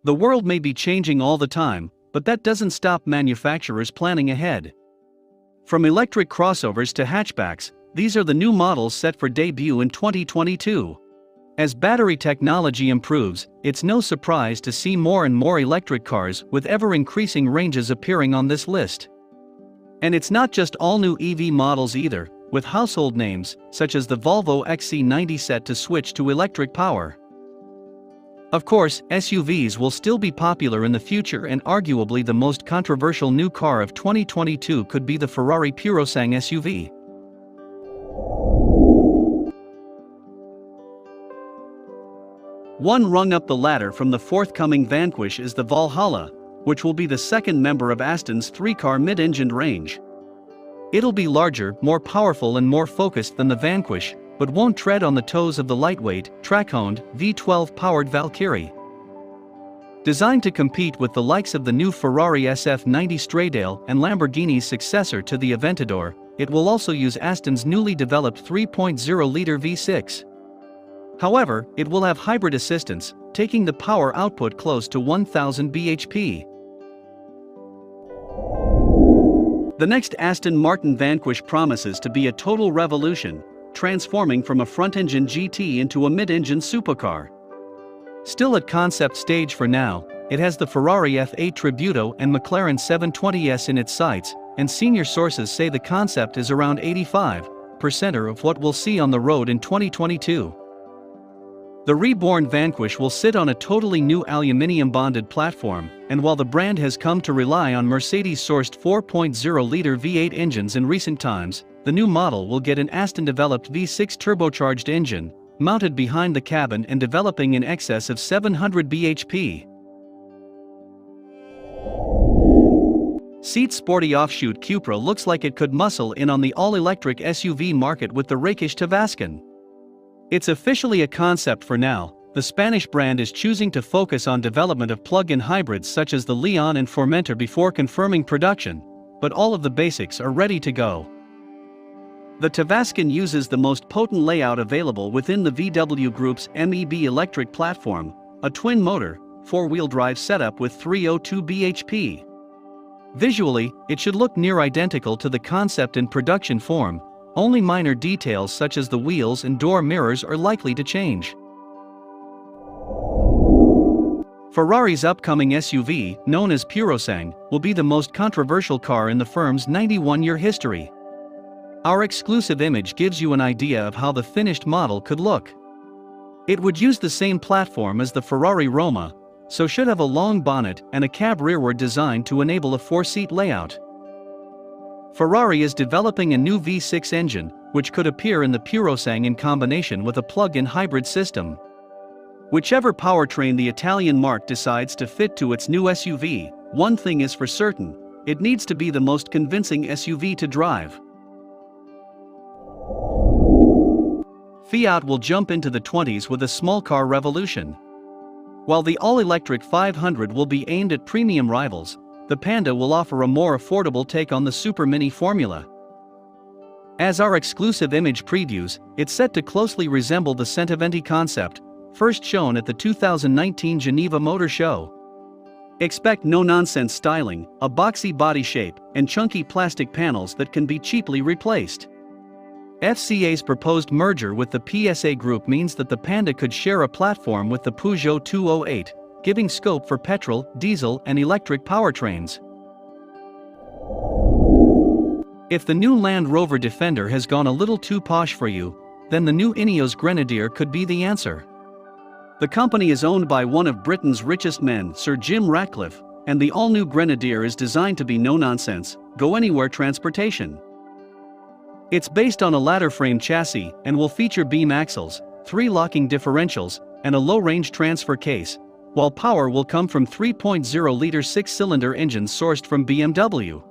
The world may be changing all the time, but that doesn't stop manufacturers planning ahead. From electric crossovers to hatchbacks, these are the new models set for debut in 2022. As battery technology improves, it's no surprise to see more and more electric cars with ever-increasing ranges appearing on this list. And it's not just all new EV models either, with household names, such as the Volvo XC90 set to switch to electric power. Of course, SUVs will still be popular in the future, and arguably the most controversial new car of 2022 could be the Ferrari Purosangue SUV. One rung up the ladder from the forthcoming Vanquish is the Valhalla, which will be the second member of Aston's three-car mid-engined range. It'll be larger, more powerful and more focused than the Vanquish, but won't tread on the toes of the lightweight, track-owned, V12-powered Valkyrie. Designed to compete with the likes of the new Ferrari SF90 Stradale and Lamborghini's successor to the Aventador, it will also use Aston's newly developed 3.0-liter V6. However, it will have hybrid assistance, taking the power output close to 1000 bhp. The next Aston Martin Vanquish promises to be a total revolution, transforming from a front-engine GT into a mid-engine supercar. Still at concept stage for now, it has the Ferrari F8 Tributo and McLaren 720S in its sights, and senior sources say the concept is around 85% of what we'll see on the road in 2022. The reborn Vanquish will sit on a totally new aluminium-bonded platform, and while the brand has come to rely on Mercedes-sourced 4.0-liter V8 engines in recent times, the new model will get an Aston-developed V6 turbocharged engine, mounted behind the cabin and developing in excess of 700 bhp. Seat's sporty offshoot Cupra looks like it could muscle in on the all-electric SUV market with the rakish Tavascan. It's officially a concept for now. The Spanish brand is choosing to focus on development of plug-in hybrids such as the Leon and Formentor before confirming production, but all of the basics are ready to go. The Tavascan uses the most potent layout available within the VW Group's MEB electric platform, a twin-motor, four-wheel drive setup with 302 bhp. Visually, it should look near identical to the concept in production form. Only minor details such as the wheels and door mirrors are likely to change. Ferrari's upcoming SUV, known as Purosangue, will be the most controversial car in the firm's 91-year history. Our exclusive image gives you an idea of how the finished model could look. It would use the same platform as the Ferrari Roma, so should have a long bonnet and a cab rearward design to enable a four-seat layout. Ferrari is developing a new V6 engine, which could appear in the Purosangue in combination with a plug-in hybrid system. Whichever powertrain the Italian marque decides to fit to its new SUV, one thing is for certain: it needs to be the most convincing SUV to drive. Fiat will jump into the 20s with a small car revolution. While the all-electric 500 will be aimed at premium rivals, the Panda will offer a more affordable take on the Super Mini formula. As our exclusive image previews, it's set to closely resemble the Centoventi concept, first shown at the 2019 Geneva Motor Show. Expect no-nonsense styling, a boxy body shape, and chunky plastic panels that can be cheaply replaced. FCA's proposed merger with the PSA Group means that the Panda could share a platform with the Peugeot 208, giving scope for petrol, diesel, and electric powertrains. If the new Land Rover Defender has gone a little too posh for you, then the new Ineos Grenadier could be the answer. The company is owned by one of Britain's richest men, Sir Jim Ratcliffe, and the all-new Grenadier is designed to be no-nonsense, go-anywhere transportation. It's based on a ladder-frame chassis and will feature beam axles, 3 locking differentials, and a low-range transfer case, while power will come from 3.0-liter 6-cylinder engines sourced from BMW.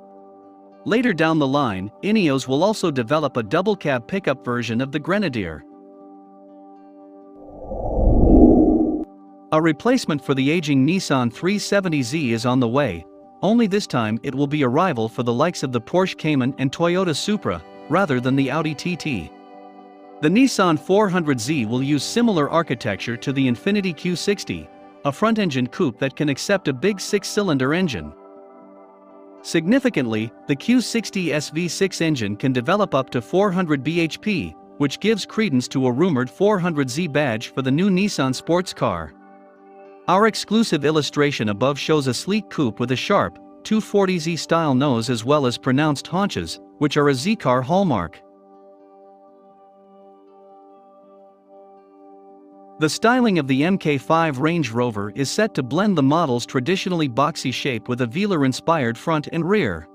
Later down the line, Ineos will also develop a double-cab pickup version of the Grenadier. A replacement for the aging Nissan 370Z is on the way, only this time it will be a rival for the likes of the Porsche Cayman and Toyota Supra, rather than the Audi TT. The Nissan 400Z will use similar architecture to the Infiniti Q60, a front-engine coupe that can accept a big 6-cylinder engine. Significantly, the Q60's V6 engine can develop up to 400 bhp, which gives credence to a rumored 400Z badge for the new Nissan sports car. Our exclusive illustration above shows a sleek coupe with a sharp, 240Z style nose as well as pronounced haunches, which are a Z-car hallmark. The styling of the Mk5 Range Rover is set to blend the model's traditionally boxy shape with a Velar-inspired front and rear.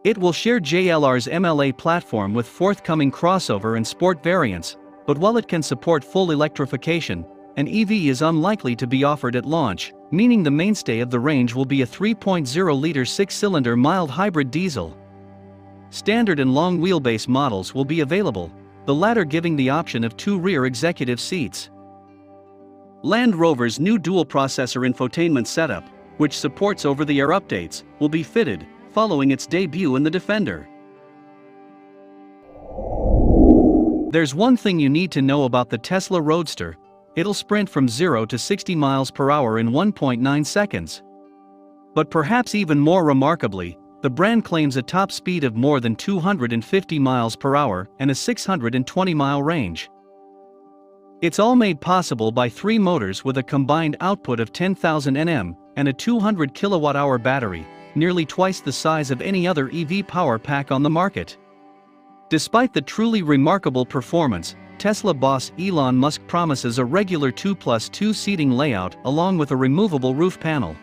It will share JLR's MLA platform with forthcoming crossover and sport variants, but while it can support full electrification, an EV is unlikely to be offered at launch, meaning the mainstay of the range will be a 3.0-liter 6-cylinder mild hybrid diesel. Standard and long wheelbase models will be available, the latter giving the option of 2 rear executive seats. Land Rover's new dual-processor infotainment setup, which supports over-the-air updates, will be fitted, following its debut in the Defender. There's one thing you need to know about the Tesla Roadster: it'll sprint from 0 to 60 miles per hour in 1.9 seconds. But perhaps even more remarkably, the brand claims a top speed of more than 250 miles per hour and a 620-mile range. It's all made possible by 3 motors with a combined output of 10,000 Nm and a 200 kWh battery, nearly twice the size of any other EV power pack on the market. Despite the truly remarkable performance, Tesla boss Elon Musk promises a regular 2+2 seating layout along with a removable roof panel.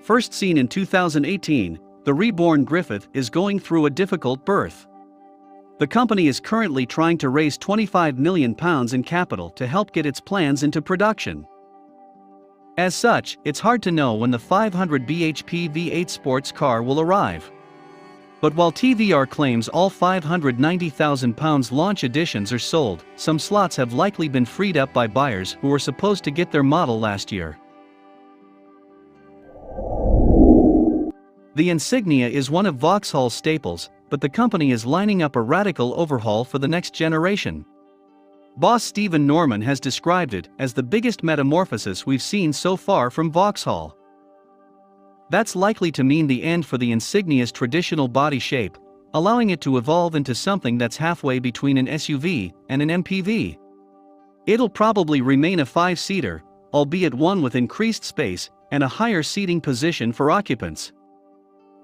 First seen in 2018, the reborn Griffith is going through a difficult birth. The company is currently trying to raise £25 million in capital to help get its plans into production. As such, it's hard to know when the 500 bhp V8 sports car will arrive. But while TVR claims all £590,000 launch editions are sold, some slots have likely been freed up by buyers who were supposed to get their model last year. The Insignia is one of Vauxhall's staples, but the company is lining up a radical overhaul for the next generation. Boss Stephen Norman has described it as the biggest metamorphosis we've seen so far from Vauxhall. That's likely to mean the end for the Insignia's traditional body shape, allowing it to evolve into something that's halfway between an SUV and an MPV. It'll probably remain a 5-seater, albeit one with increased space and a higher seating position for occupants.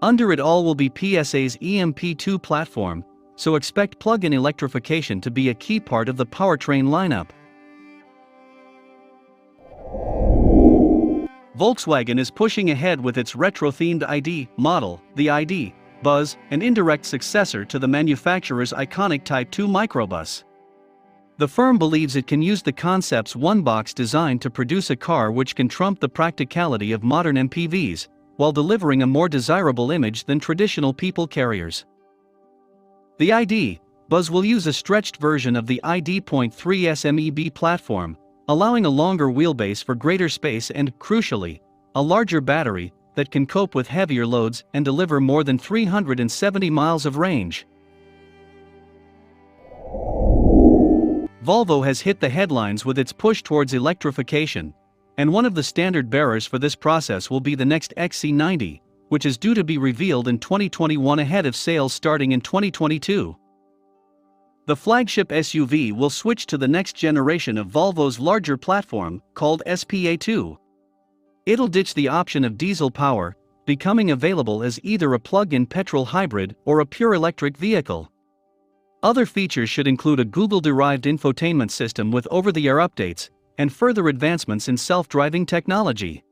Under it all will be PSA's EMP2 platform, so expect plug-in electrification to be a key part of the powertrain lineup. Volkswagen is pushing ahead with its retro-themed ID model, the ID Buzz, an indirect successor to the manufacturer's iconic Type 2 microbus. The firm believes it can use the concept's one-box design to produce a car which can trump the practicality of modern MPVs, while delivering a more desirable image than traditional people carriers. The ID Buzz will use a stretched version of the ID.3 SMEB platform, allowing a longer wheelbase for greater space and, crucially, a larger battery that can cope with heavier loads and deliver more than 370 miles of range. Volvo has hit the headlines with its push towards electrification, and one of the standard bearers for this process will be the next XC90, which is due to be revealed in 2021 ahead of sales starting in 2022. The flagship SUV will switch to the next generation of Volvo's larger platform, called SPA2. It'll ditch the option of diesel power, becoming available as either a plug-in petrol hybrid or a pure electric vehicle. Other features should include a Google-derived infotainment system with over-the-air updates, and further advancements in self-driving technology.